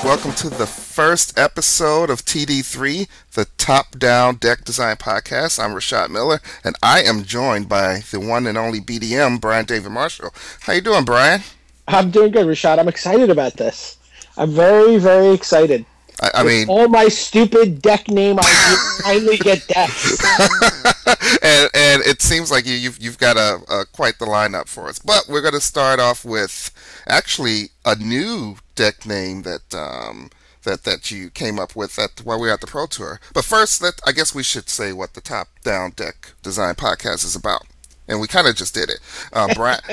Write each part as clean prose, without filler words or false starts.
Welcome to the first episode of TD3, the Top-Down Deck Design Podcast. I'm Rashad Miller, and I am joined by the one and only BDM, Brian David Marshall. How you doing, Brian? I'm doing good, Rashad. I'm excited about this. I'm very, very excited. I mean, all my stupid deck name ideas finally get decks. and it seems like you've got a quite the lineup for us. But we're going to start off with actually a new deck name that you came up with while we were at the Pro Tour. But first, I guess we should say what the Top Down Deck Design Podcast is about. And we kind of just did it.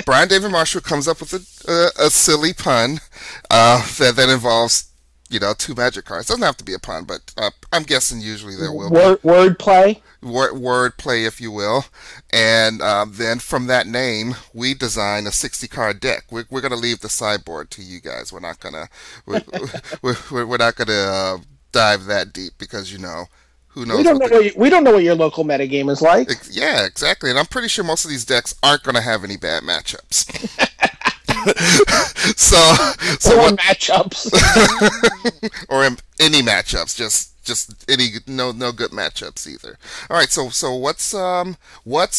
Brian David Marshall comes up with a silly pun that involves, two magic cards. Doesn't have to be a pun, but I'm guessing usually there will be. Wordplay? Wordplay, if you will. And then from that name, we design a 60-card deck. We're going to leave the sideboard to you guys. We're not going to we're not going to dive that deep because, who knows? We don't know what your local metagame is like. Yeah, exactly. And I'm pretty sure most of these decks aren't going to have any bad matchups. or matchups. or any matchups, just any no good matchups either. All right, so what's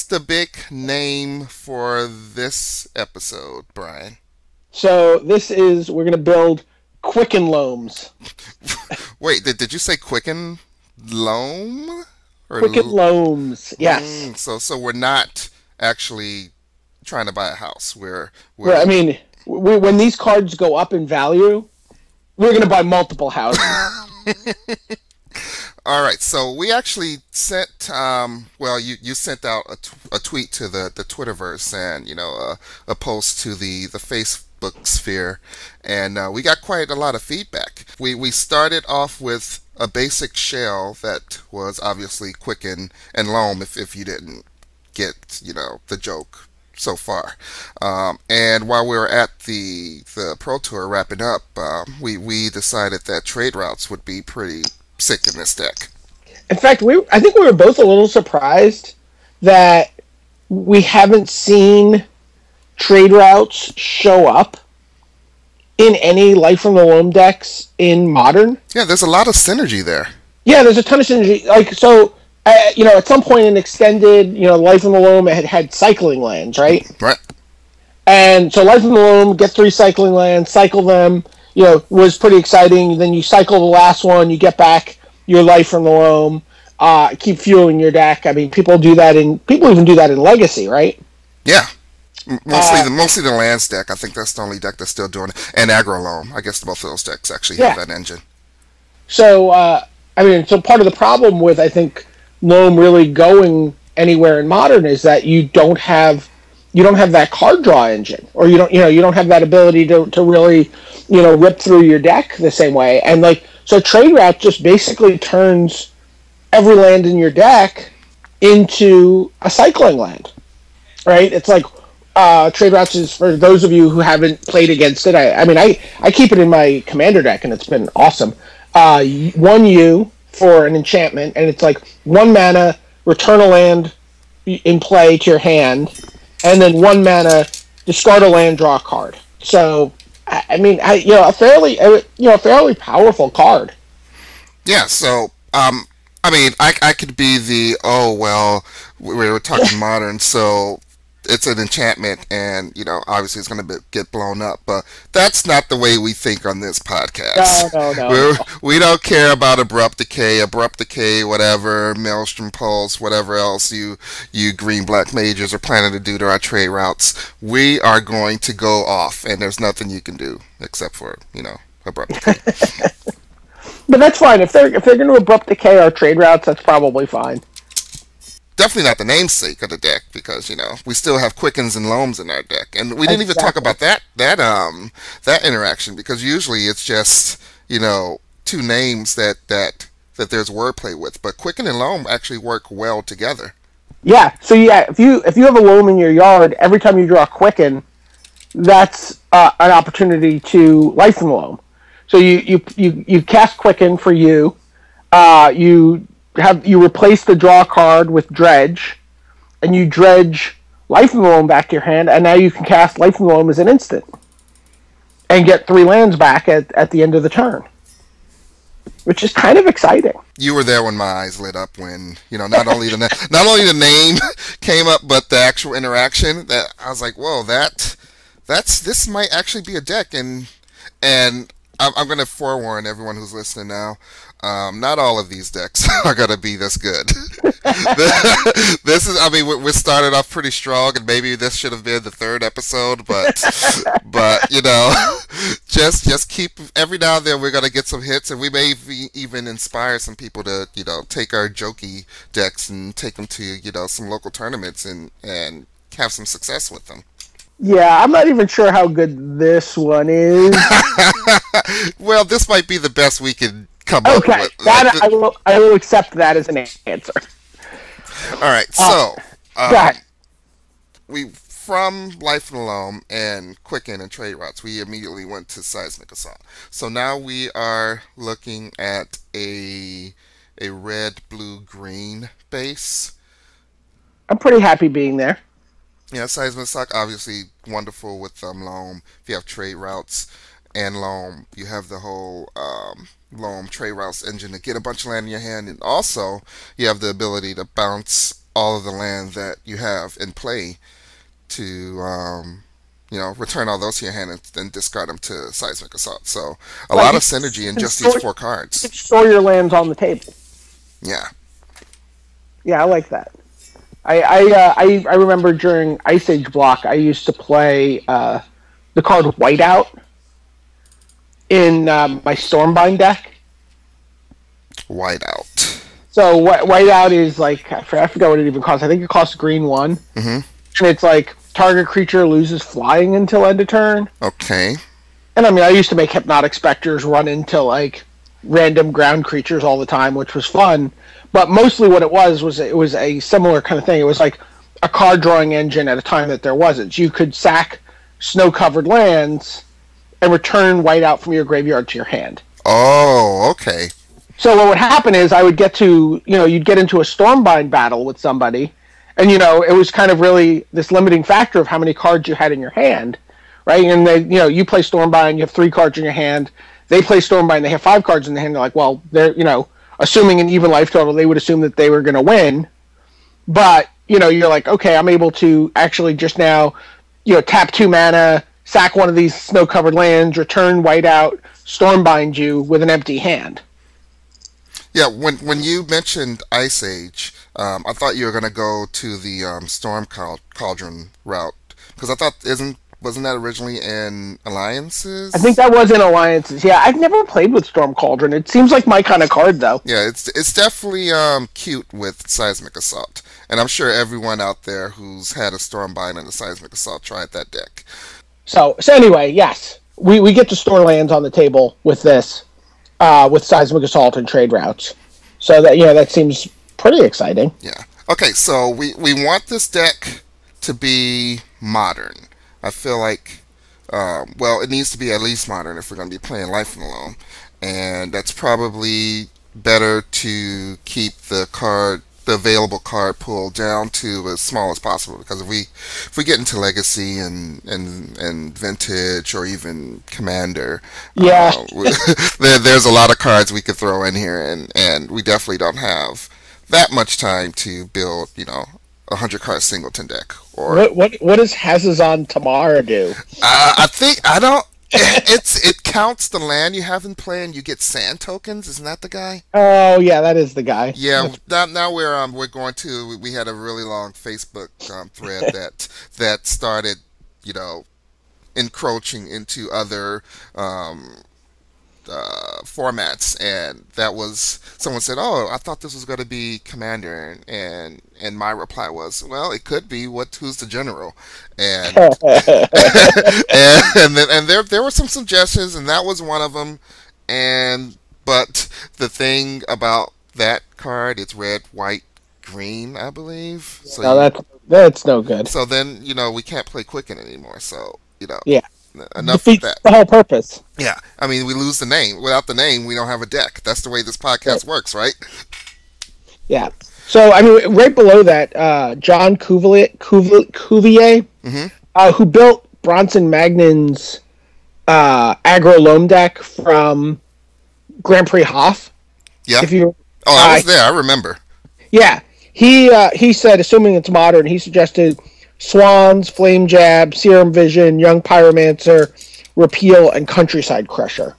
the big name for this episode, Brian? So we're going to build Quicken Loams. Wait, did you say Quicken Loam? Quicken Loams, yes. So we're not actually trying to buy a house. When these cards go up in value, we're going to buy multiple houses. All right, so we actually sent, you sent out a tweet to the Twitterverse and, a post to the Facebook sphere, and we got quite a lot of feedback. We started off with a basic shell that was obviously Quicken and Loam, if you didn't get, the joke so far. And while we were at the Pro Tour wrapping up, we decided that trade routes would be pretty sick in this deck. In fact, I think we were both a little surprised that we haven't seen trade routes show up in any Life from the Loam decks in Modern. Yeah, there's a lot of synergy there. Yeah, there's a ton of synergy. At some point in Extended, Life from the Loam had cycling lands, right? Right. And so Life from the Loam, get 3 cycling lands, cycle them, was pretty exciting. Then you cycle the last one, you get back your Life from the Loam, keep fueling your deck. I mean, people even do that in Legacy, right? Yeah. Mostly the lands deck. I think that's the only deck that's still doing it. And Aggro Loam. I guess both of those decks actually have that engine. So, so part of the problem with, I think, Loam really going anywhere in Modern is that you don't have that card draw engine, or you don't have that ability to really rip through your deck the same way. And so trade route just basically turns every land in your deck into a cycling land, right? It's like trade routes is, for those of you who haven't played against it. I keep it in my commander deck and it's been awesome. 1U for an enchantment, and it's like 1 mana, return a land in play to your hand, and then 1 mana, discard a land, draw a card. So, a fairly powerful card. Yeah. So, I could be we were talking Modern, so it's an enchantment, and obviously it's going to get blown up. But that's not the way we think on this podcast. No. We don't care about abrupt decay, whatever, Maelstrom Pulse, whatever else you green-black mages are planning to do to our trade routes. We are going to go off, and there's nothing you can do except for abrupt decay. But that's fine. If they're going to abrupt decay our trade routes, that's probably fine. Definitely not the namesake of the deck, because we still have Quickens and Loams in our deck, and we didn't even talk about that interaction, because usually it's just 2 names that there's wordplay with, but Quicken and Loam actually work well together. Yeah. So if you have a Loam in your yard, every time you draw a Quicken, that's an opportunity to Life from the Loam. So you cast Quicken for you. You replace the draw card with Dredge, and you dredge Life from the Loam back to your hand, and now you can cast Life from the Loam as an instant and get 3 lands back at the end of the turn. which is kind of exciting. You were there when my eyes lit up when, not only not only the name came up, but the actual interaction. That I was like, whoa, this might actually be a deck, and I'm going to forewarn everyone who's listening now. Not all of these decks are going to be this good. This is, I mean, we started off pretty strong, and maybe this should have been the third episode, but just keep, every now and then we're going to get some hits, and we may even inspire some people to, take our jokey decks and take them to, some local tournaments and have some success with them. Yeah, I'm not even sure how good this one is. Well, this might be the best we can come up with. Okay, I will accept that as an answer. All right, so we from Life in the Loam and Quicken and Trade Routes, we immediately went to Seismic Assault. So now we are looking at a red, blue, green base. I'm pretty happy being there. Yeah, Seismic Assault, obviously wonderful with Loam. If you have Trade Routes and Loam, you have the whole Loam Trade Routes engine to get a bunch of land in your hand, and also you have the ability to bounce all of the land that you have in play to return all those to your hand and then discard them to Seismic Assault. So a lot of synergy in just these 4 cards. Store your lands on the table. Yeah. Yeah, I like that. I remember during Ice Age block, I used to play the card Whiteout in my Stormbind deck. Whiteout. So Whiteout is like, I forget what it even costs. I think it costs green 1. Mm-hmm. And it's like, target creature loses flying until end of turn. Okay. And I mean, I used to make Hypnotic Specters run into like random ground creatures all the time, which was fun. But mostly what it was a similar kind of thing. It was like a card drawing engine at a time that there wasn't. You could sack snow-covered lands and return Whiteout from your graveyard to your hand. Oh, okay. So what would happen is I would get to, you'd get into a Stormbind battle with somebody, and, it was kind of really this limiting factor of how many cards you had in your hand, right? And they, you play Stormbind, you have 3 cards in your hand. They play Stormbind, they have 5 cards in the hand. They're like, well, they're, assuming an even life total, they would assume that they were going to win. But, you're like, okay, I'm able to actually just now, tap 2 mana, sack one of these snow-covered lands, return Whiteout, Stormbind you with an empty hand. Yeah, when you mentioned Ice Age, I thought you were going to go to the Storm Cauldron route, because I thought, wasn't that originally in Alliances? I think that was in Alliances. Yeah, I've never played with Storm Cauldron. It seems like my kind of card, though. Yeah, it's definitely cute with Seismic Assault, and I'm sure everyone out there who's had a Stormbind and a Seismic Assault tried that deck. So anyway, yes, we get to store lands on the table with this, with Seismic Assault and Trade Routes. So that seems pretty exciting. Yeah. Okay, so we want this deck to be modern. I feel like, it needs to be at least modern if we're going to be playing Life in the Loam. And that's probably better to keep the available card pool down to as small as possible. Because if we get into Legacy and Vintage or even Commander, yeah, there's a lot of cards we could throw in here, and we definitely don't have that much time to build, 100 card singleton deck. Or what does Hazazon Tamara do? It counts the land you have in play, and you get sand tokens. Isn't that the guy? Oh yeah, that is the guy. Yeah. Now we're going to. We had a really long Facebook thread that started, encroaching into other formats, and that was, someone said, "Oh, I thought this was going to be Commander," and my reply was, "Well, it could be. Who's the general?" And and there were some suggestions, and that was one of them. But the thing about that card, it's red, white, green, I believe. So no, that's no good. So then we can't play Quicken anymore. So yeah. Enough defeats of that. The whole purpose. Yeah, I mean, we lose the name. Without the name, we don't have a deck. That's the way this podcast works, right? Yeah. So, I mean, right below that, John Cuvier, who built Bronson Magnan's aggro Loam deck from Grand Prix Hoff, Yeah. If you, Oh, I uh, was there. I remember. yeah, he said, assuming it's modern, he suggested Swans, Flame Jab, Serum Vision, Young Pyromancer, Repeal, and Countryside Crusher.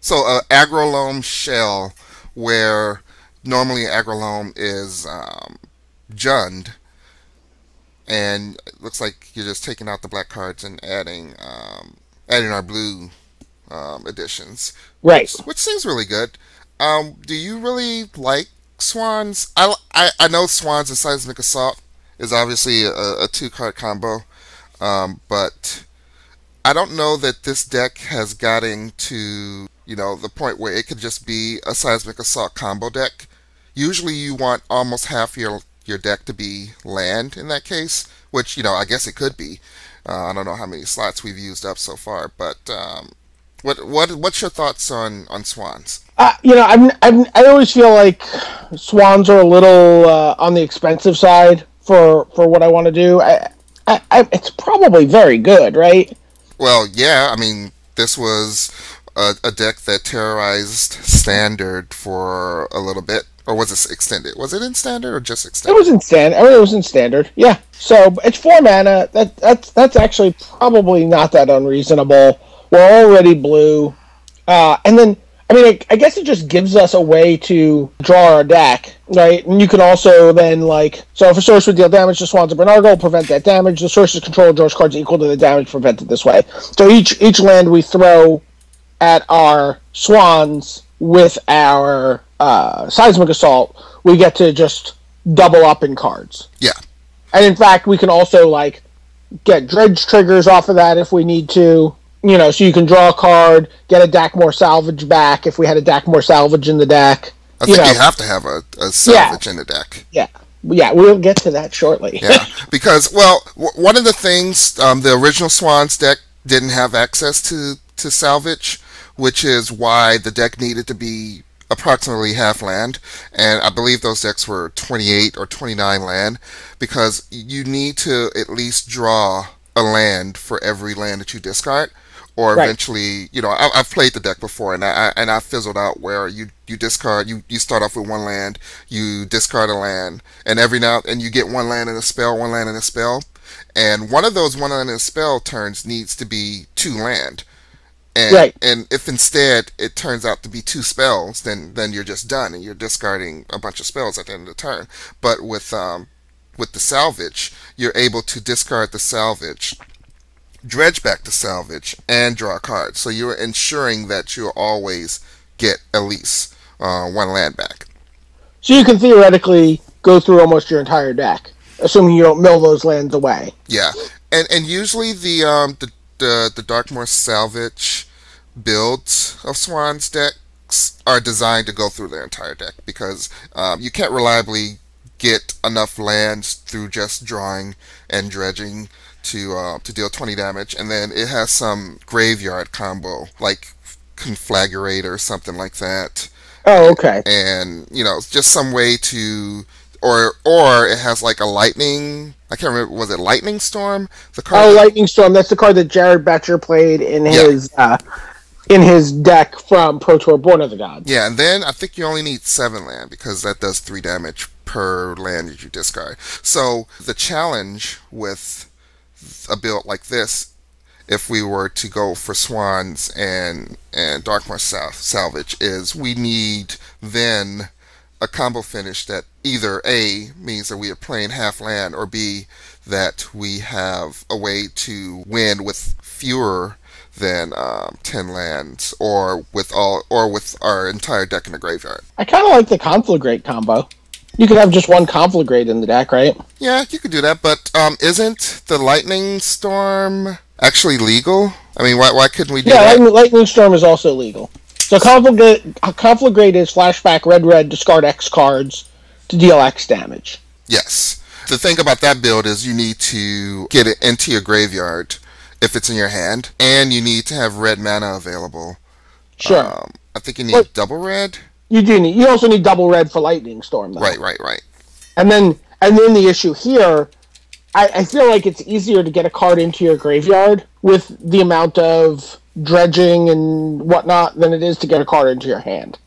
So, agroloam shell, where normally agroloam is jund, and it looks like you're just taking out the black cards and adding our blue editions, Right. which seems really good. Do you really like Swans? I know Swans and Seismic Assault is obviously a two card combo, but I don't know that this deck has gotten to the point where it could just be a Seismic Assault combo deck. Usually, you want almost half your deck to be land in that case, which I guess it could be. I don't know how many slots we've used up so far, but what's your thoughts on Swans? I always feel like Swans are a little on the expensive side for what I want to do. It's probably very good, right? Well, yeah, I mean, this was a deck that terrorized Standard for a little bit. Or was it extended? Was it in Standard or just It extended? was in standard. I mean, it was in standard. Yeah. So it's 4 mana. That's actually probably not that unreasonable. We're already blue, and then I mean, I guess it just gives us a way to draw our deck, right? And you can also then so if a source would deal damage to Swans of Bernardo, prevent that damage. The source's control draws cards equal to the damage prevented this way. So each land we throw at our Swans with our Seismic Assault, we get to just double up in cards. Yeah. And in fact, we can also get dredge triggers off of that if we need to. So you can draw a card, get a Dakmor Salvage back if we had a Dakmor Salvage in the deck. I think you have to have a salvage in the deck. Yeah. Yeah, we'll get to that shortly. Yeah, because, well, one of the things, the original Swans deck didn't have access to salvage, which is why the deck needed to be approximately half land, and I believe those decks were 28 or 29 land, because you need to at least draw a land for every land that you discard, or Right. eventually, I've played the deck before, and I fizzled out where you discard, you start off with one land, you discard a land, and every now and you get one land and a spell, one land and a spell, and one of those one land and a spell turns needs to be two land. And Right. and if instead it turns out to be two spells, then you're just done and you're discarding a bunch of spells at the end of the turn. But with the salvage, you're able to discard the salvage, dredge back the salvage, and draw a card. So you're ensuring that you'll always get at least one land back. So you can theoretically go through almost your entire deck, assuming you don't mill those lands away. Yeah, and usually the Darkmoor salvage builds of Swan's decks are designed to go through their entire deck because you can't reliably get enough lands through just drawing and dredging to deal 20 damage, and then it has some graveyard combo like Conflagrate or something like that, Oh, okay. and just some way to or it has like a lightning. I can't remember. Was it Lightning Storm? The card. Oh, That, Lightning Storm. That's the card that Jared Betcher played yeah, in his deck from Pro Tour Born of the Gods. yeah, and then I think you only need 7 land because that does 3 damage per land that you discard. So the challenge with a build like this, if we were to go for Swans and Darkmoor Salvage, is we need then a combo finish that either A means that we are playing half land, or B that we have a way to win with fewer than 10 lands, or with our entire deck in the graveyard. I kind of like the Conflagrate combo. You could have just one Conflagrate in the deck, right? Yeah, you could do that, but isn't the Lightning Storm actually legal? I mean, why couldn't we do Yeah, that? Lightning Storm is also legal. So Conflagrate is flashback red, discard X cards to deal X damage. Yes. The thing about that build is you need to get it into your graveyard if it's in your hand, and you need to have red mana available. Sure. I think you need But double red. you also need double red for Lightning Storm, though. Right. And then the issue here, I feel like it's easier to get a card into your graveyard with the amount of dredging and whatnot than it is to get a card into your hand.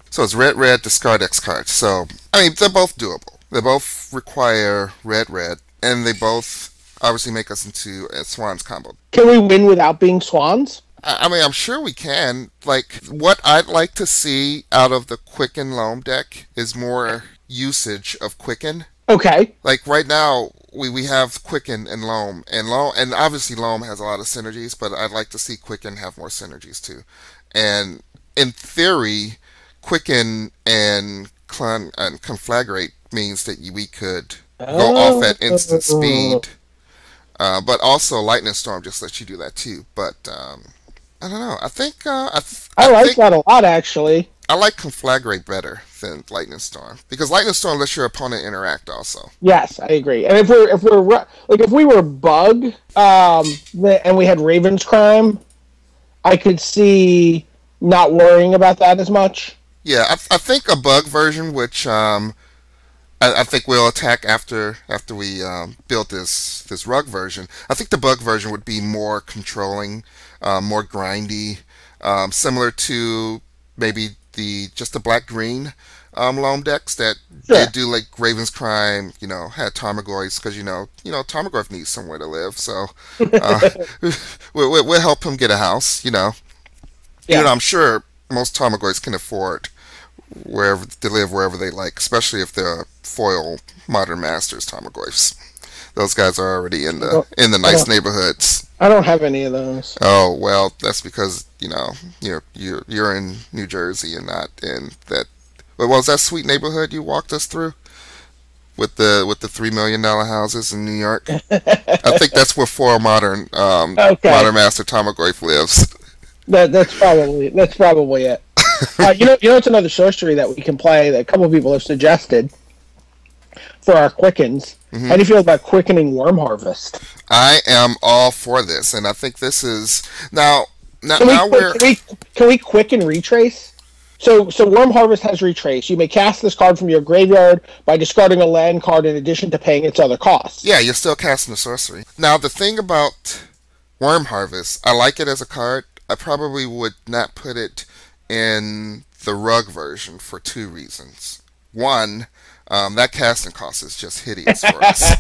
So it's red, red, discard X cards. So, I mean, they're both doable. They both require red, red, and they both obviously make us into a Swans combo. Can we win without being swans? I mean, I'm sure we can. Like, what I'd like to see out of the Quicken Loam deck is more usage of Quicken. Okay. Like right now, we have Quicken and Loam, and obviously Loam has a lot of synergies, but I'd like to see Quicken have more synergies too. And in theory, Quicken and Conflagrate means that we could go off Oh, at instant speed, but also Lightning Storm just lets you do that too. But I don't know. I I like think that a lot, actually. I like Conflagrate better than Lightning Storm because Lightning Storm lets your opponent interact also. Yes, I agree. And if we were bug, and we had Raven's Crime, I could see not worrying about that as much. Yeah, I think a bug version, which I think we'll attack after we build this rug version. I think the bug version would be more controlling, more grindy, similar to maybe the black green loam decks that Sure. did do like Raven's Crime. Had Tarmogoyfs because Tarmogoyf needs somewhere to live, so uh, we'll help him get a house. Yeah. I'm sure most Tarmogoyfs can afford wherever to live wherever they like, especially if they're foil Modern Masters Tarmogoyfs. Those guys are already in I the don't, in the I nice don't, neighborhoods. I don't have any of those. Oh well, that's because you're in New Jersey and not in that. What was that sweet neighborhood you walked us through with the $3 million houses in New York? I think that's where foil Okay. Modern Master Tarmogoyf lives. That's probably it. It's another sorcery that we can play that a couple of people have suggested for our quickens. How Hmm. do you feel about quickening Worm Harvest? I am all for this, and I think this is now. Now, Can we now quick- we're can we can we quicken retrace? So Worm Harvest has retrace. You may cast this card from your graveyard by discarding a land card in addition to paying its other costs. yeah, you're still casting the sorcery. Now, the thing about Worm Harvest, I like it as a card. I probably would not put it in the rug version for two reasons. One, that casting cost is just hideous for us.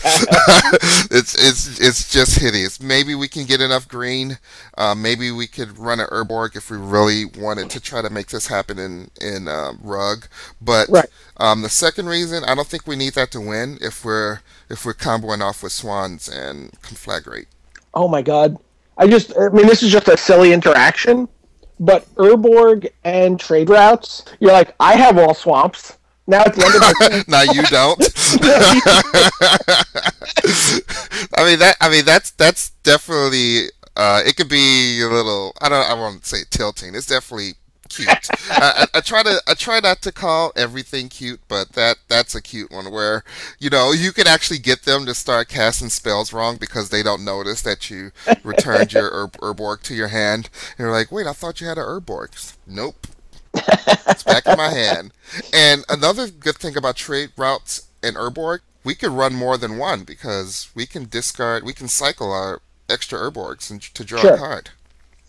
It's just hideous. Maybe we can get enough green. Maybe we could run an Urborg if we really wanted to try to make this happen in rug. But Right. the second reason, I don't think we need that to win if we're comboing off with Swans and Conflagrate. Oh my god. I mean, this is just a silly interaction, but Urborg and trade routes, you're like, I have all swamps. Now at the end of my Now you don't. That's definitely. It could be a little. I won't say tilting. It's definitely cute. I try not to call everything cute, but that's a cute one where you can actually get them to start casting spells wrong because they don't notice that you returned your Urborg to your hand. And you're like, wait, I thought you had a Urborg. Nope. It's back in my hand. And another good thing about trade routes and Urborg, we could run more than one because we can cycle our extra Urborgs and to draw a Sure. card.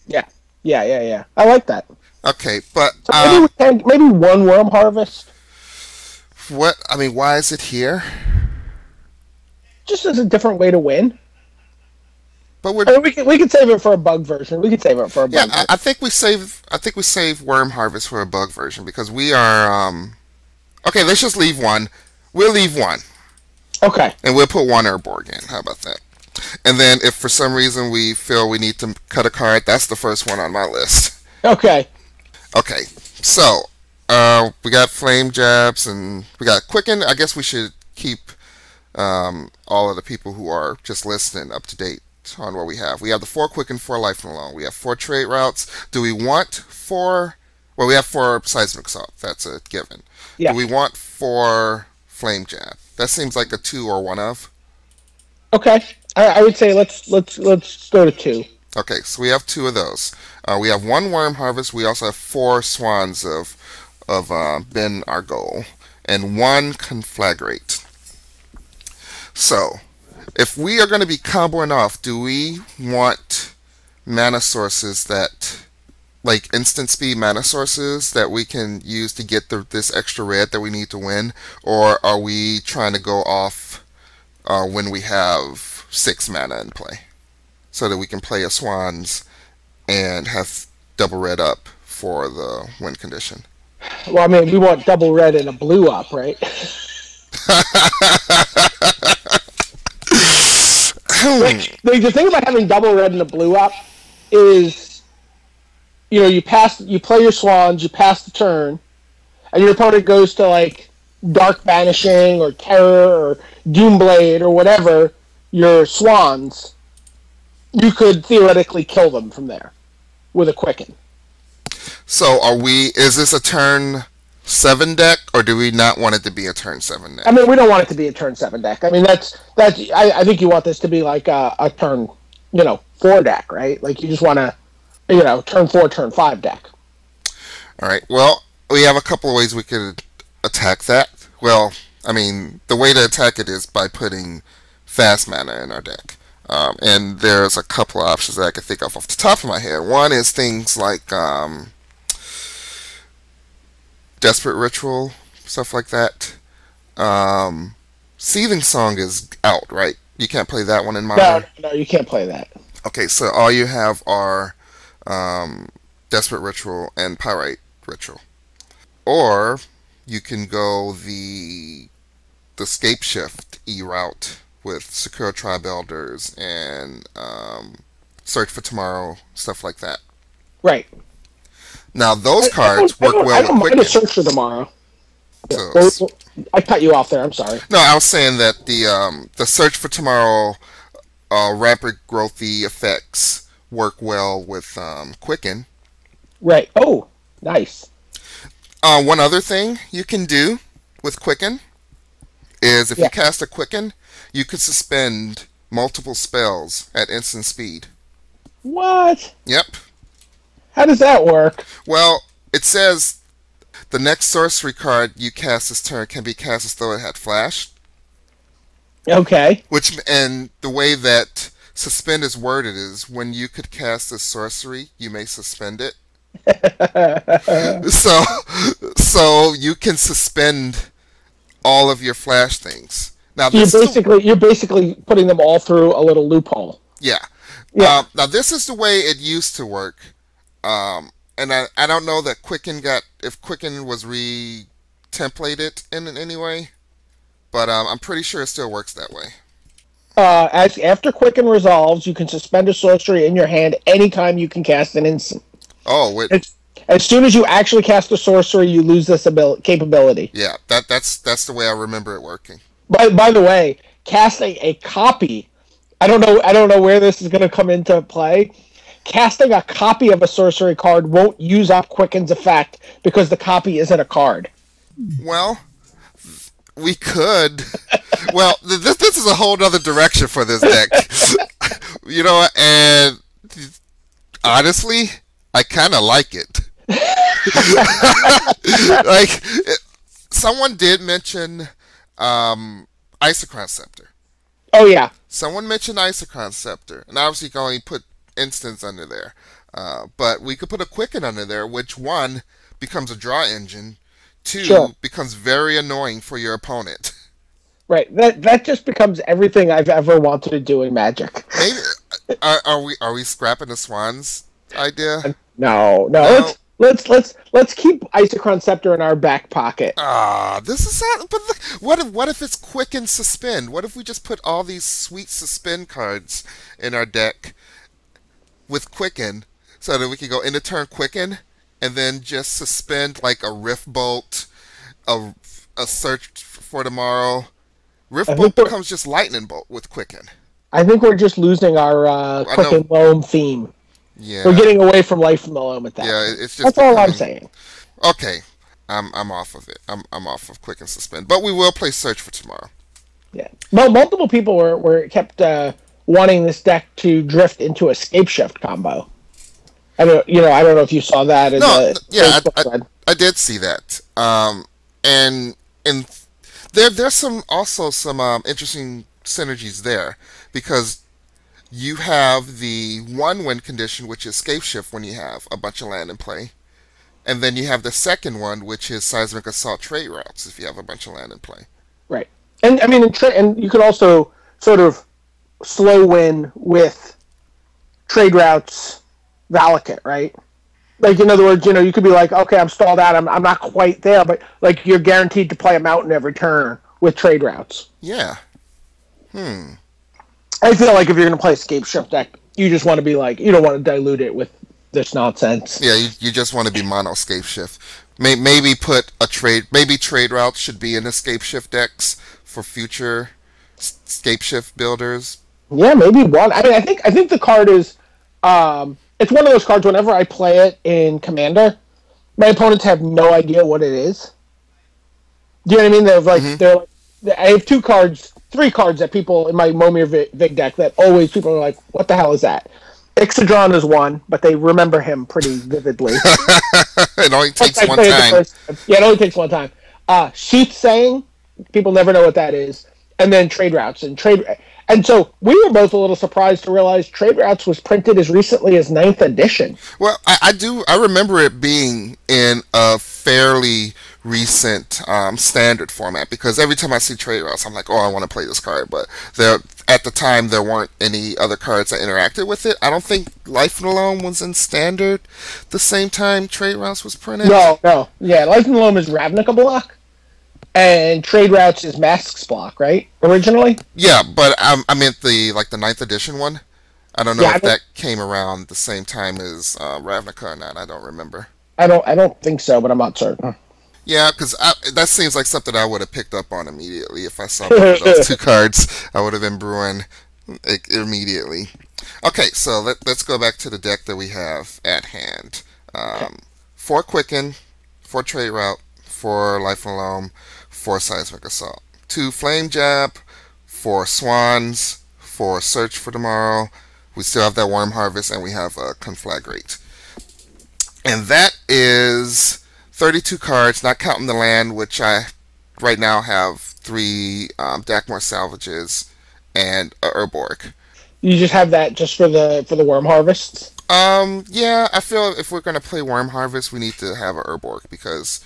Yeah. Yeah, yeah, yeah. I like that. Okay, but So maybe one Worm Harvest, why is it here? just as a different way to win. But we're I mean, we could save it for a bug version. We could save it for a yeah, bug version. I think we save Worm Harvest for a bug version because we are okay, let's just leave one. We'll leave one. Okay. And we'll put one Urborg in. How about that? And then if for some reason we feel we need to cut a card, that's the first one on my list. Okay. Okay, so we got Flame Jabs and we got Quicken. I guess we should keep all of the people who are just listening up to date on what we have. We have the 4 Quicken, 4 Life and Alone. We have 4 Trade Routes. Do we want 4? Well, we have 4 Seismic Assault. That's a given. Yeah. Do we want 4 Flame Jab? That seems like a 2 or 1 of. Okay. I would say let's go to two. Okay, so we have 2 of those. We have 1 Worm Harvest. We also have 4 Swans of been our goal, and 1 Conflagrate. So, if we are going to be comboing off, do we want mana sources that like instant speed mana sources that we can use to get this extra red that we need to win, or are we trying to go off when we have 6 mana in play so that we can play a Swans and have double red up for the win condition? Well, I mean, we want double red and a blue up, right? Like, the thing about having double red and a blue up is, you play your Swans, you pass the turn, and your opponent goes to like Dark Banishing or Terror or Doomblade or whatever your Swans. You could theoretically kill them from there with a Quicken. So is this a turn 7 deck, or do we not want it to be a turn 7 deck? I mean, we don't want it to be a turn 7 deck. I mean, I think you want this to be like a turn, 4 deck, right? Like you just want to, turn 4, turn 5 deck. All right. Well, we have a couple of ways we could attack that. Well, I mean, the way to attack it is by putting fast mana in our deck. And there's a couple of options that I can think of off the top of my head. One is things like Desperate Ritual, stuff like that. Seething Song is out, right? You can't play that one in Modern? No, you can't play that. Okay, so all you have are Desperate Ritual and Pyrite Ritual. Or you can go the Scape Shift E route with Secure Tribe Elders and Search for Tomorrow, stuff like that. Right. Now those cards work well with Quicken. I don't mind a Search for Tomorrow. So, I cut you off there. I'm sorry. No, I was saying that the Search for Tomorrow rapid growthy effects work well with Quicken. Right. Oh, nice. One other thing you can do with Quicken is if you cast a Quicken, you could suspend multiple spells at instant speed. What? Yep. How does that work? Well, it says the next sorcery card you cast this turn can be cast as though it had flash. Okay. And the way that suspend is worded is when you could cast a sorcery, you may suspend it. so you can suspend all of your flash things. Now you're basically putting them all through a little loophole. Yeah. Now this is the way it used to work. And I don't know that if Quicken was re-templated in any way, but I'm pretty sure it still works that way. After Quicken resolves, you can suspend a sorcery in your hand anytime you can cast an instant. Oh, wait. As soon as you actually cast a sorcery, you lose this capability. Yeah, that's the way I remember it working. By the way, casting a copy, I don't know where this is going to come into play. Casting a copy of a sorcery card won't use up Quicken's effect because the copy isn't a card. Well, we could. Well, this is a whole other direction for this deck. And honestly, I kind of like it. Someone did mention Isochron Scepter. Oh, yeah. Someone mentioned Isochron Scepter. And obviously you can only put instants under there. But we could put a Quicken under there, which 1 becomes a draw engine, 2 becomes very annoying for your opponent. Right. That just becomes everything I've ever wanted to do in Magic. Maybe are we scrapping the Swans idea? No. Let's keep Isochron Scepter in our back pocket. This is sad. But what if it's Quicken Suspend? What if we just put all these sweet Suspend cards in our deck with Quicken, so that we can go into turn Quicken and then just suspend like a Rift Bolt, a Search for Tomorrow. Rift Bolt becomes just Lightning Bolt with Quicken. I think we're just losing our Quicken Loam theme. Yeah, we're getting away from Life from the Loam at that. Yeah, it's just that's all I'm saying. Okay, I'm off of it. I'm off of Quicken Suspend, but we will play Search for Tomorrow. Yeah, well, multiple people were kept wanting this deck to drift into a Scape Shift combo. I don't know if you saw that. I did see that. And there's some interesting synergies there, because You have the one win condition, which is scape shift when you have a bunch of land in play. And then you have the second one, which is seismic assault trade routes if you have a bunch of land in play. Right. And I mean, and you could also sort of slow win with trade routes, Valakut, right? Like, in other words, you could be like, okay, I'm stalled out. I'm not quite there, but like you're guaranteed to play a mountain every turn with trade routes. Yeah. Hmm. I feel like if you're going to play a scape shift deck, you just want to be like, you don't want to dilute it with this nonsense. Yeah, you just want to be mono scape shift. Maybe put a trade. Maybe trade routes should be in the scape shift decks for future scape shift builders. Yeah, maybe one. I mean, I think the card is, it's one of those cards. Whenever I play it in Commander, my opponents have no idea what it is. Do you know what I mean? Mm-hmm. I have three cards that people in my Momir Vig deck that always people are like, what the hell is that? Ixodron is one, but they remember him pretty vividly. It only takes one time. Yeah, it only takes one time. Soothsaying, people never know what that is. And then trade routes and so we were both a little surprised to realize trade routes was printed as recently as ninth edition. Well, I do. I remember it being in a fairly recent standard format because every time I see trade routes, I'm like, oh, I want to play this card. But at the time, there weren't any other cards that interacted with it. I don't think Life and Loam was in standard the same time trade routes was printed. No. Yeah, Life and Loam is Ravnica block. And trade routes is Masks block, right? Originally. Yeah, but I meant the ninth edition one. I don't know Yeah, if that came around the same time as Ravnica or not. I don't remember. I don't think so, but I'm not certain. Yeah, because that seems like something I would have picked up on immediately if I saw both of those two cards. I would have been brewing immediately. Okay, so let's go back to the deck that we have at hand. For Quicken, for Trade Route, for Life and Loam, for Seismic Assault. 2 Flame Jab, 4 Swans, 4 Search for Tomorrow. We still have that Worm Harvest, and we have a Conflagrate. And that is 32 cards, not counting the land, which I right now have 3 Dakmor Salvages and a Urborg. You just have that just for the worm harvests. Yeah, I feel if we're gonna play Worm Harvest, we need to have a Urborg because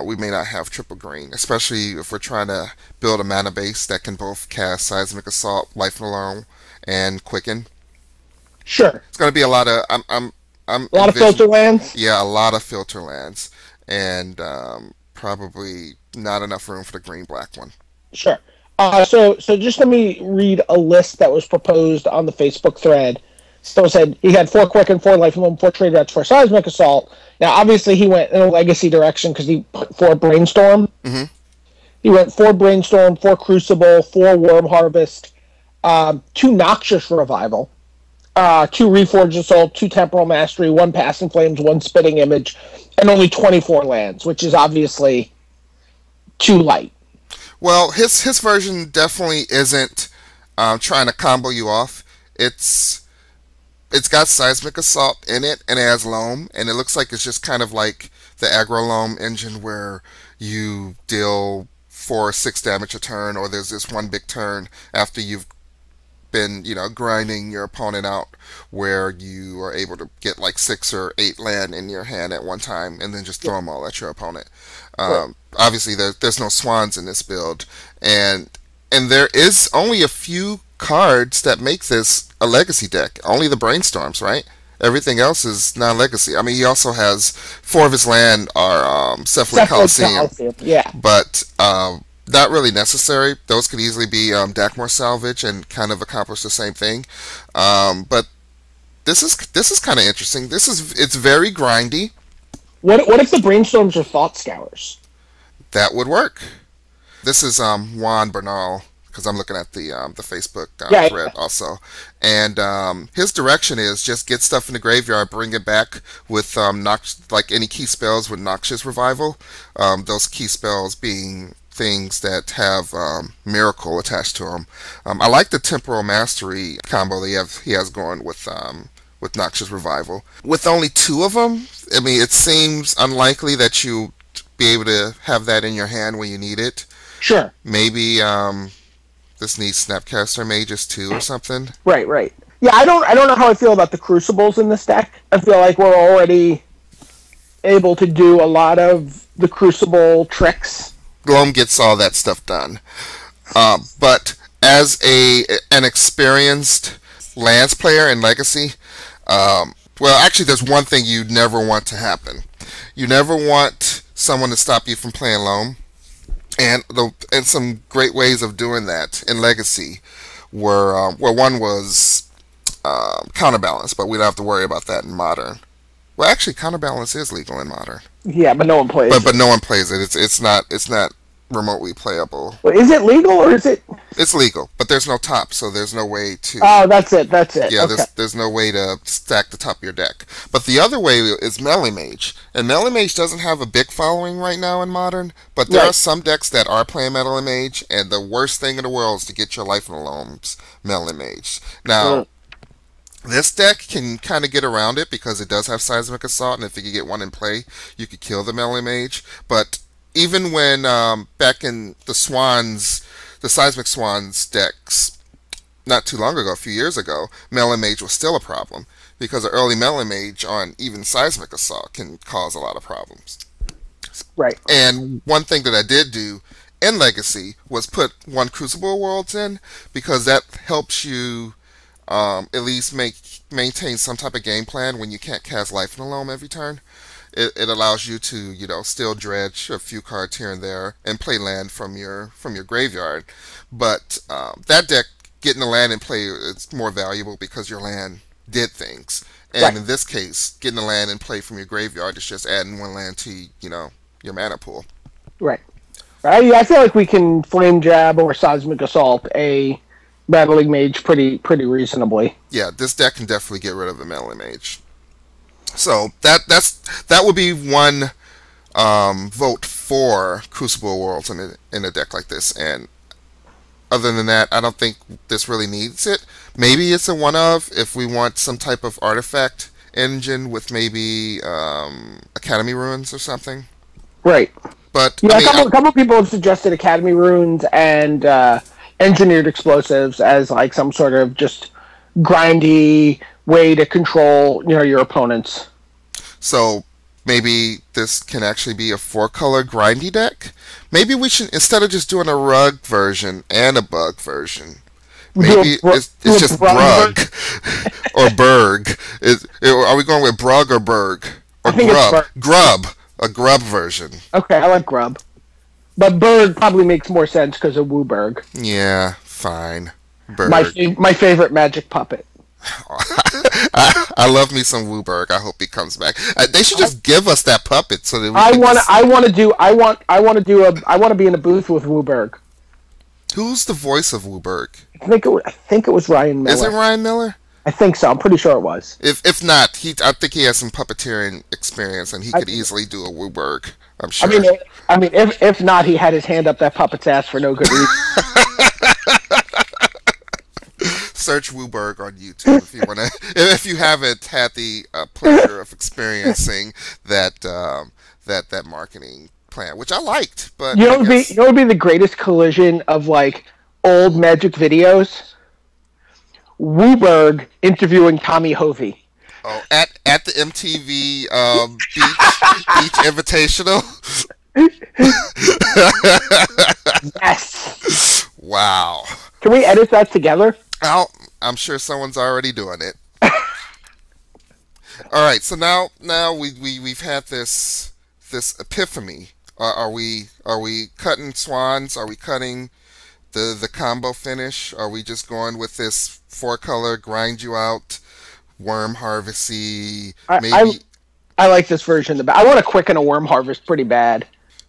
we may not have triple green, especially if we're trying to build a mana base that can both cast Seismic Assault, Life and Loam, and Quicken. Sure. It's gonna be a lot of I'm A lot of filter lands. Yeah, a lot of filter lands, and probably not enough room for the green black one. Sure. So just let me read a list that was proposed on the Facebook thread. So it said he had 4 Quicken, 4 Life and Loam, 4 Trade Routes, 4 Seismic Assault. Now, obviously, he went in a legacy direction because he put 4 Brainstorm. Mm-hmm. He went 4 Brainstorm, 4 Crucible, 4 Worm Harvest, 2 Noxious Revival, 2 Reforged Assault, 2 Temporal Mastery, 1 Passing Flames, 1 Spitting Image, and only 24 lands, which is obviously too light. Well, his version definitely isn't trying to combo you off. It's got Seismic Assault in it, and it has Loam, and it looks like it's just kind of like the Aggro Loam engine where you deal 4 or 6 damage a turn, or there's this one big turn after you've been, grinding your opponent out where you are able to get like 6 or 8 land in your hand at one time and then just throw them all at your opponent. Obviously, there's no swans in this build, and there is only a few cards that make this a legacy deck. Only the Brainstorms, right? Everything else is non-legacy. I mean, he also has 4 of his land are Cephalid Coliseum, yeah, but not really necessary. Those could easily be Dakmor Salvage and kind of accomplish the same thing. But this is kind of interesting. It's very grindy. What if the Brainstorms are Thought Scours? That would work. This is Juan Bernal, because I'm looking at the Facebook thread also, and his direction is just get stuff in the graveyard, bring it back with like any key spells with Noxious Revival. Those key spells being things that have Miracle attached to them. I like the Temporal Mastery combo that he has going with Noxious Revival. With only 2 of them, I mean, it seems unlikely that you be able to have that in your hand when you need it. Sure. Maybe this needs Snapcaster Mages too or something. Right. Yeah, I don't know how I feel about the crucibles in this deck. I feel like we're already able to do a lot of the crucible tricks. Loam gets all that stuff done. But as an experienced Lance player in Legacy, well, actually, there's one thing you never want to happen. You never want someone to stop you from playing Loam. And some great ways of doing that in Legacy were, well, one was counterbalance, but we don't have to worry about that in Modern. Well, actually, counterbalance is legal in Modern. Yeah, but no one plays But it. no one plays it. It's not remotely playable. Well, is it legal or is it? It's legal, but there's no top, so there's no way to. Oh, that's it. That's it. Yeah, Okay. there's no way to stack the top of your deck. But the other way is Melee Mage, and Melee Mage doesn't have a big following right now in Modern. But there are Right. some decks that are playing Melee Mage, and the worst thing in the world is to get your life in the Loams Melee Mage. Now, Mm. this deck can kind of get around it because it does have Seismic Assault, and if you could get one in play, you could kill the Melee Mage. But even when back in the Swans, the Seismic Swans decks, not too long ago, a few years ago, Melee Mage was still a problem because an early Melee Mage on even Seismic Assault can cause a lot of problems. Right. And one thing that I did do in Legacy was put one Crucible Worlds in because that helps you at least maintain some type of game plan when you can't cast Life in the Loam every turn. It allows you to, still dredge a few cards here and there and play land from your graveyard. But that deck, getting the land in play, it's more valuable because your land did things. And Right. in this case, getting the land in play from your graveyard is just adding one land to, your mana pool. Right. I feel like we can flame jab or seismic assault a battling mage pretty reasonably. Yeah, this deck can definitely get rid of the Melee Mage. So that would be one vote for Crucible Worlds in a deck like this. And other than that, I don't think this really needs it. Maybe it's a one of if we want some type of artifact engine with maybe Academy Ruins or something. Right. But Yeah, I mean, a couple people have suggested Academy Runes and engineered explosives as like some sort of just grindy way to control your opponents. so maybe this can actually be a four-color grindy deck. Maybe we should, instead of just doing a rug version and a bug version, maybe it's just Brug or Berg. Are we going with Brug or Berg? Or I think it's Berg. Grub. A grub version. Okay, I like Grub. But Berg probably makes more sense because of Wooberg. Yeah, fine. Berg. My favorite magic puppet. I love me some Wooberg. I hope he comes back. They should just give us that puppet so that we I can want just- to be in a booth with Wooberg. Who's the voice of Wooberg? I think it was Ryan Miller. Is it Ryan Miller? I think so. I'm pretty sure it was. If not, I think he has some puppeteering experience, and he could easily do a Wooberg. I'm sure. If not, he had his hand up that puppet's ass for no good reason. Search Wooberg on YouTube if you want to. If you haven't had the pleasure of experiencing that marketing plan, which I liked, but You know what would be the greatest collision of like old Magic videos? Wooberg interviewing Tommy Hovey. Oh, at the MTV beach Invitational. Yes. Wow. Can we edit that together? I'm sure someone's already doing it. All right, so now we've had this epiphany. Are we cutting swans? Are we cutting the combo finish? Are we just going with this four-color grind you out worm harvesty? Maybe. I like this version. I want to quicken a worm harvest pretty bad.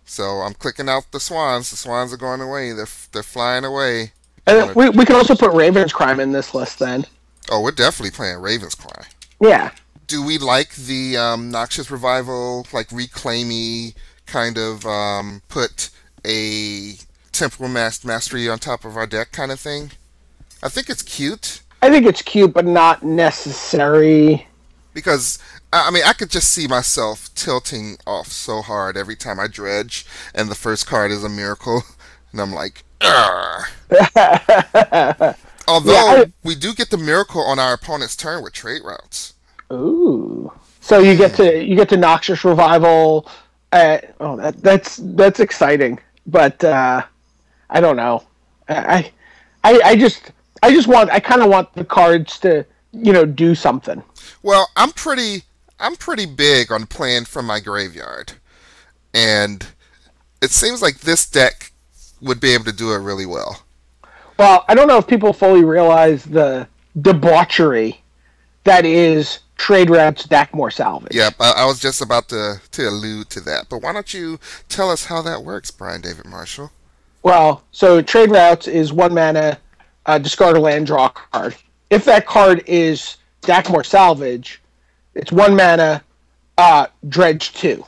So I'm clicking out the swans. The swans are going away. They're flying away. And we can also put Raven's Crime in this list then. Oh, we're definitely playing Raven's Cry. Yeah. Do we like the Noxious Revival, like reclaimy kind of put a Temporal Mastery on top of our deck kind of thing? I think it's cute. I think it's cute, but not necessary. Because, I could just see myself tilting off so hard every time I dredge, and the first card is a miracle, and I'm like, argh. Although Yeah. we do get the miracle on our opponent's turn with trade routes. Ooh. So Hmm. you get to Noxious Revival. Oh, that's exciting. But I don't know. I I, I just I kind of want the cards to do something. Well, I'm pretty big on playing from my graveyard, and it seems like this deck would be able to do it really well. Well, I don't know if people fully realize the debauchery that is trade routes Dakmore salvage. Yep, I was just about to allude to that, but why don't you tell us how that works, Brian David Marshall? Well, so trade routes is 1 mana, discard a land, draw a card. If that card is Dakmore salvage, it's 1 mana, dredge 2.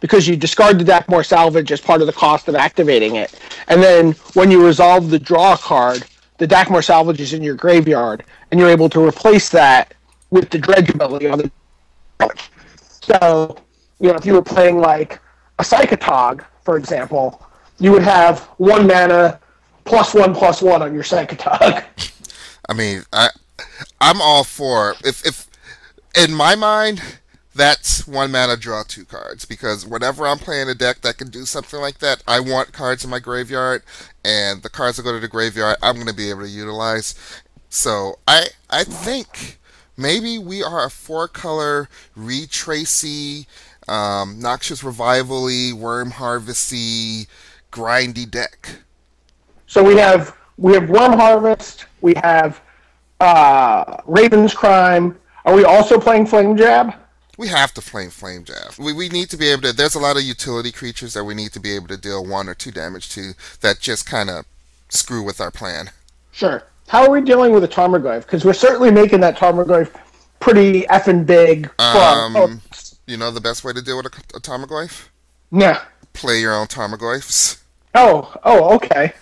Because you discard the Dakmore salvage as part of the cost of activating it. And then when you resolve the draw card, the Dakmore salvage is in your graveyard, and you're able to replace that with the dredge ability on the salvage. So, if you were playing like a Psychotog, for example, you would have 1 mana +1/+1 on your Psychotog. I mean, I'm all for if in my mind that's 1 mana draw 2 cards because whenever I'm playing a deck that can do something like that, I want cards in my graveyard, and the cards that go to the graveyard I'm going to be able to utilize. So I think maybe we are a 4 color retracey, noxious revival-y, worm harvesty, grindy deck. So we have Worm Harvest, we have Raven's Crime. Are we also playing Flame Jab? We have to play Flame Jab. We need to be able to. There's a lot of utility creatures that we need to be able to deal 1 or 2 damage to that just kind of screw with our plan. Sure. How are we dealing with a Tarmogoyf? Because we're certainly making that Tarmogoyf pretty effing big for our Um, opponents. you know the best way to deal with a Tarmogoyf? Yeah. Play your own Tarmogoyfs. Okay.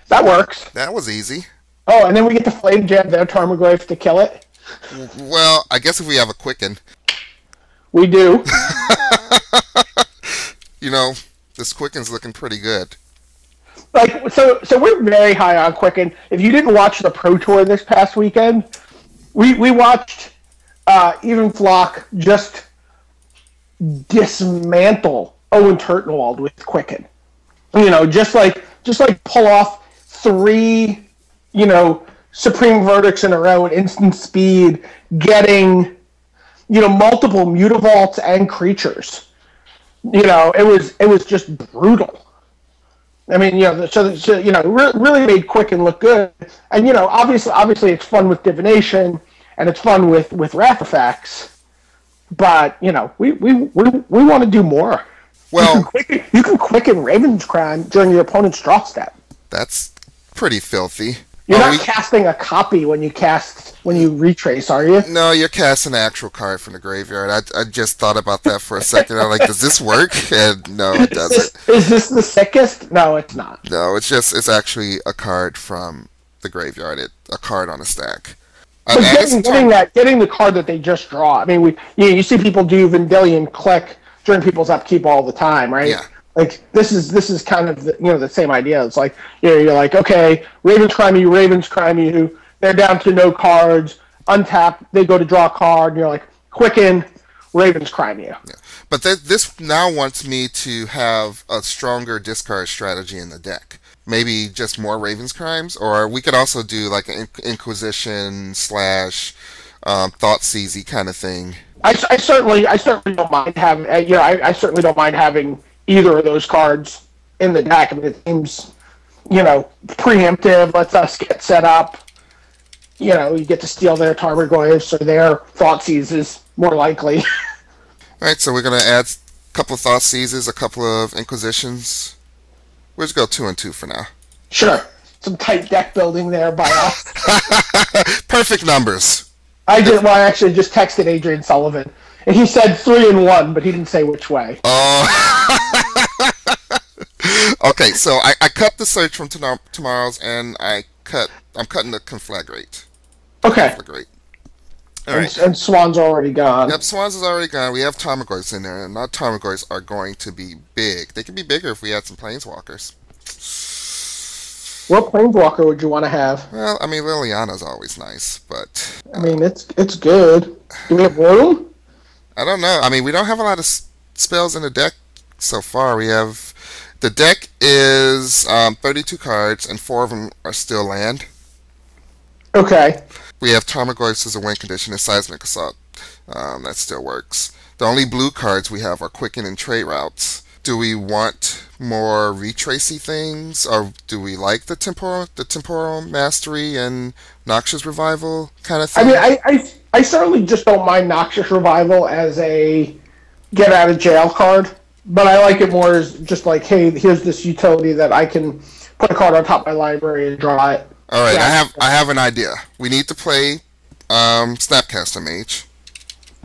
That works. That was easy. Oh, and then we get to Flame Jab their Tarmogoyf to kill it? Well, I guess if we have a Quicken, We do. you know, this Quicken's looking pretty good. So we're very high on Quicken. If you didn't watch the Pro Tour this past weekend, we watched Even Flock just dismantle Owen Turtenwald with Quicken. Just like pull off 3, supreme verdicts in a row at instant speed, getting multiple mutavaults and creatures. It was just brutal. I mean, really made Quicken look good, and obviously it's fun with divination and it's fun with wrath effects, but we want to do more. Well, You can quicken Raven's Crime during your opponent's draw step. that's pretty filthy. You're Oh, not casting a copy when you retrace, are you? no, you're casting an actual card from the graveyard. I just thought about that for a second. I'm like, does this work? And no, it doesn't. Is this the sickest? No, it's not. No, it's actually a card from the graveyard. A card on a stack. But And it's getting the card that they just draw. I mean, you see people do Vendilion Click during people's upkeep all the time, right? yeah. Like this is kind of the same idea. It's like you're like, okay, Ravens Crime you. They're down to no cards. Untap, they go to draw a card. And you're like, Quicken, Ravens Crime you. Yeah. But this now wants me to have a stronger discard strategy in the deck. Maybe just more Ravens Crimes, or we could also do like an Inquisition slash Thoughtseize kind of thing. I certainly don't mind having I certainly don't mind having either of those cards in the deck. I mean, it seems preemptive. Lets us get set up. You get to steal their Tarmogoyfs or their Thoughtseizes more likely. All right, so we're gonna add a couple of Thoughtseizes, a couple of Inquisitions. We'll just go 2 and 2 for now. Sure, some tight deck building there by us. Perfect numbers. I actually just texted Adrian Sullivan, and he said 3-1, but he didn't say which way. Oh. Okay, so I cut the search from tomorrow's, and I'm cutting the conflagrate. Okay. Conflagrate. All right. And Swan's already gone. Yep, Swans is already gone. We have Tarmogoyfs in there, and our Tarmogoyfs are going to be big. They can be bigger if we had some Planeswalkers. What planeswalker would you want to have? Well, I mean, Liliana's always nice, but I mean, it's good. Do we have room? I don't know. I mean, we don't have a lot of spells in the deck so far. We have the deck is 32 cards, and 4 of them are still land. Okay. We have Tarmogoyf as a win condition and Seismic Assault. That still works. The only blue cards we have are Quicken and Trade Routes. Do we want more retracey things, or do we like the temporal mastery and Noxious Revival kind of I thing? mean, I certainly just don't mind Noxious Revival as a get out of jail card, but I like it more as just like, hey, here's this utility that I can put a card on top of my library and draw it. All right, Yeah. I have an idea. We need to play Snapcaster Mage.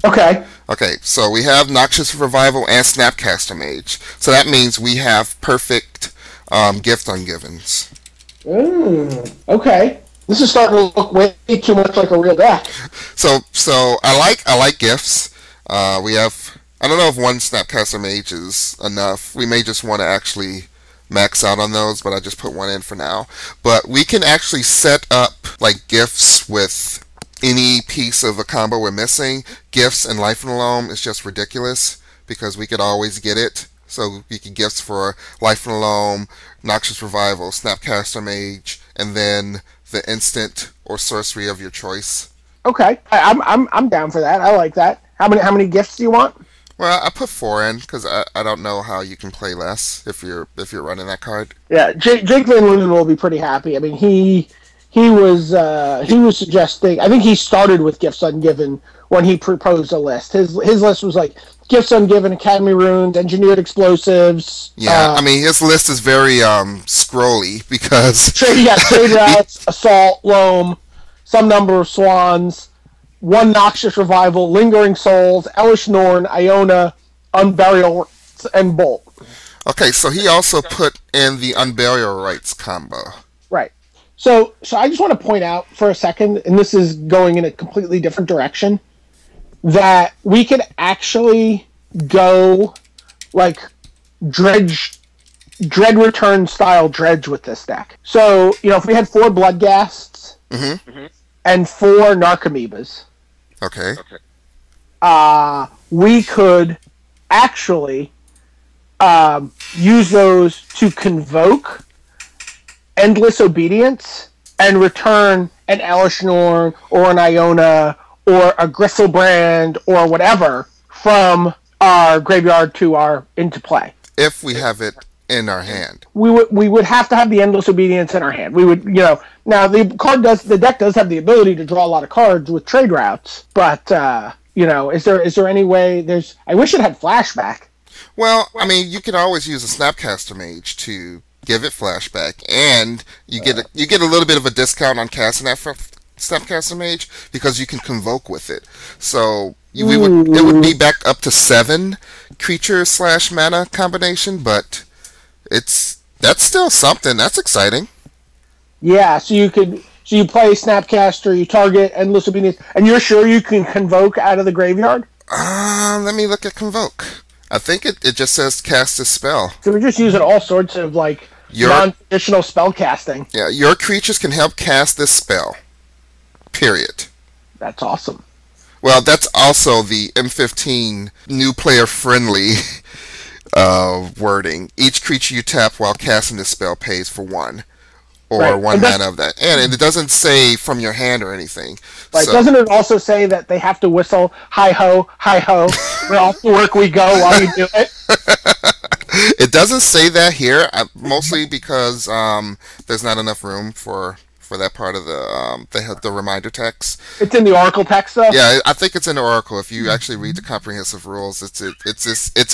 Okay. Okay, so we have Noxious Revival and Snapcaster Mage. So that means we have perfect gift ungivens. Okay. This is starting to look way too much like a real deck. So I like gifts. We have I don't know if one Snapcaster Mage is enough. We may just want to actually max out on those, but I just put one in for now. But we can actually set up like gifts with any piece of a combo we're missing. Gifts and Life in the Loam is just ridiculous because we could always get it. So you can gifts for Life in the Loam, Noxious Revival, Snapcaster Mage, and then the instant or sorcery of your choice. Okay. I'm down for that. I like that. How many gifts do you want? Well, I put 4 in because I don't know how you can play less if you're running that card. Yeah, Jake Van Lunen will be pretty happy. I mean, he was suggesting. I think he started with gifts ungiven when he proposed a list. His list was like gifts ungiven, Academy runes, engineered explosives. Yeah, I mean his list is very scrolly because Trade routes, assault, loam, some number of swans, one Noxious Revival, Lingering Souls, Elish Norn, Iona, Unburial, and Bolt. Okay, so he also put in the Unburial Rights combo. Right. So I just want to point out for a second, and this is going in a completely different direction, that we could actually go like dread return style dredge with this deck. So, if we had 4 Bloodghasts and 4 Narcomoebas, Okay. we could actually use those to convoke Endless Obedience and return an Elishnorn or an Iona or a Gristlebrand or whatever from our graveyard to our into play. If we have it in our hand. We would have to have the Endless Obedience in our hand. We would, now the deck does have the ability to draw a lot of cards with trade routes, but is there any way I wish it had flashback. Well, I mean, you could always use a Snapcaster Mage to give it flashback, and you get a little bit of a discount on casting that Snapcaster Mage because you can convoke with it. So it would be back up to 7 creature / mana combination, but that's still something. That's exciting. Yeah, so you play Snapcaster, you target Endless Obedience, and you're sure you can convoke out of the graveyard? Let me look at convoke. I think it just says cast a spell. So we're just using all sorts of non-traditional spell casting. Yeah, your creatures can help cast this spell. Period. That's awesome. Well, that's also the M15 new player friendly wording. Each creature you tap while casting this spell pays for 1. Or right. 1 mana of that. And it doesn't say from your hand or anything. Right. So, doesn't it also say that they have to whistle, hi ho, we're off to work we go while you do it? It doesn't say that here, mostly because there's not enough room for that part of the reminder text. It's in the Oracle text, though? Yeah, I think it's in the Oracle. If you actually read the comprehensive rules, it's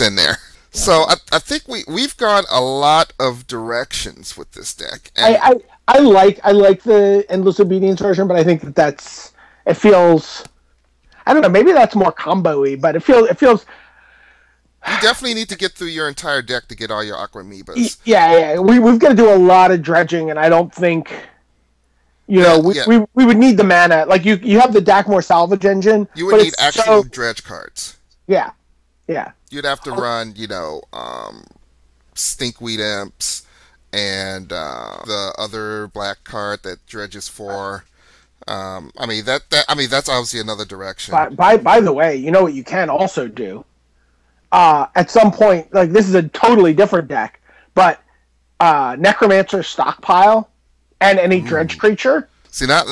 in there. So I think we've gone a lot of directions with this deck. And I like the Endless Obedience version, but I think it feels, I don't know, maybe that's more combo-y, but it feels you definitely need to get through your entire deck to get all your Aquamoebas. Yeah. We've got to do a lot of dredging, and I don't think we would need the mana. Like you have the Dakmor salvage engine. You would need actual dredge cards. Yeah. You'd have to run, Stinkweed Imps and the other black card that dredges for. I mean that's obviously another direction. By the way, you know what you can also do? At some point, like this is a totally different deck, but Necromancer stockpile and any dredge Ooh. creature. See, not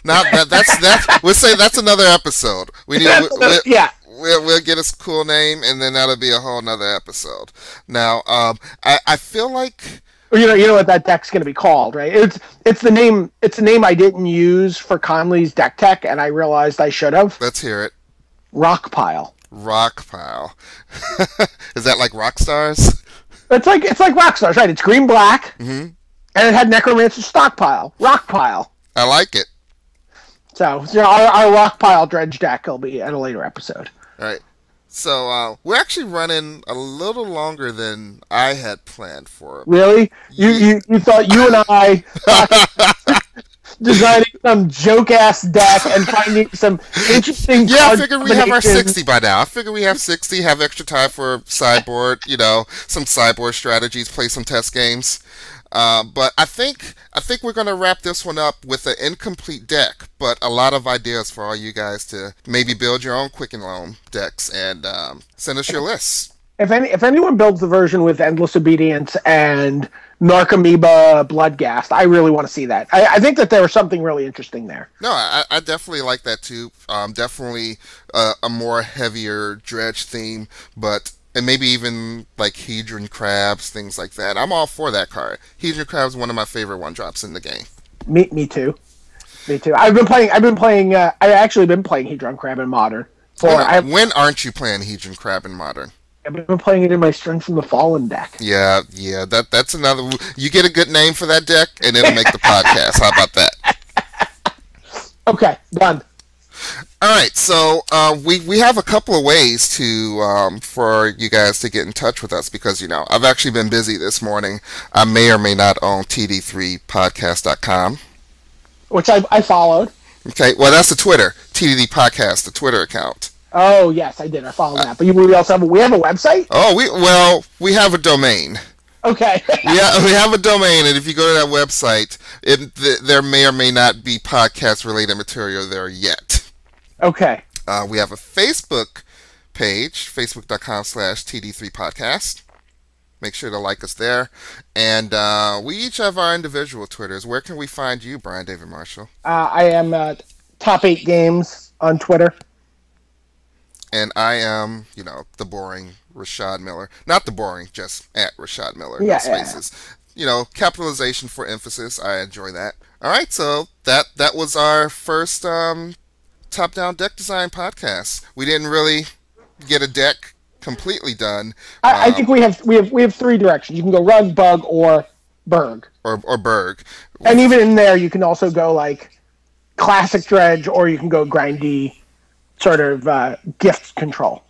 not that's we'll say that's another episode. We need Yeah. we'll get a cool name, and then that'll be a whole nother episode. Now, I feel like You know what that deck's going to be called, right? It's the name I didn't use for Conley's deck tech, and I realized I should have. let's hear it. Rockpile. Rock pile. Is that like rock stars? It's like Rockstars, right? It's green black, Hmm. and it had Necromancer stockpile, Rockpile. I like it. So our Rockpile dredge deck will be at a later episode. All right. So we're actually running a little longer than I had planned for. Really? You thought you and I designing some joke ass deck and finding some interesting Yeah, I card figured we have our combinations. 60 by now. I figure we have 60, have extra time for sideboard, some sideboard strategies, play some test games. But I think we're gonna wrap this one up with an incomplete deck, but a lot of ideas for all you guys to maybe build your own Quicken Loam decks and send us your lists. If anyone builds the version with Endless Obedience and Narcomoeba Bloodghast, I really want to see that. I think that there was something really interesting there. No, I definitely like that too. Definitely a more heavier dredge theme, but and maybe even like Hedron Crabs, things like that. I'm all for that card. Hedron Crabs is one of my favorite one drops in the game. Me too. Me too. I've actually been playing Hedron Crab in Modern. When aren't you playing Hedron Crab in Modern? I've been playing it in my Strength from the Fallen deck. Yeah, that's another. You get a good name for that deck, and it'll make the podcast. How about that? Okay, done. All right, so we have a couple of ways to for you guys to get in touch with us because I've actually been busy this morning. I may or may not own TD3podcast.com. Which I followed. Okay, well that's the Twitter TDD Podcast, the Twitter account. Oh yes, I did. I followed that. But we also have a website. Oh, we have a domain. Okay. Yeah, we have a domain, and if you go to that website, there may or may not be podcast-related material there yet. Okay. We have a Facebook page, facebook.com/TD3podcast. Make sure to like us there. And we each have our individual Twitters. Where can we find you, Brian David Marshall? I am Top 8 Games on Twitter. And I am, the boring Rashad Miller. Not the boring, just at Rashad Miller. Yeah, No spaces. Capitalization for emphasis. I enjoy that. All right, so that was our first top-down deck design podcast. We didn't really get a deck completely done. I think we have three directions. You can go Rug, Bug, or Berg. Or Berg. And even in there, you can also go like Classic Dredge, or you can go Grindy, sort of gift control.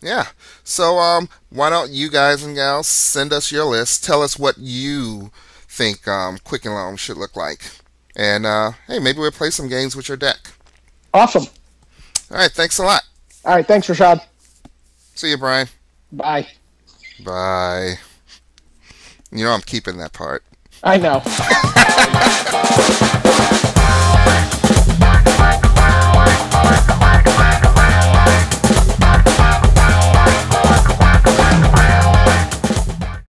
Yeah. So why don't you guys and gals send us your list. Tell us what you think Quicken Loam should look like. And hey, maybe we'll play some games with your deck. Awesome. All right, thanks a lot. All right, thanks, Rashad. See you, Brian. Bye. Bye. I'm keeping that part. I know.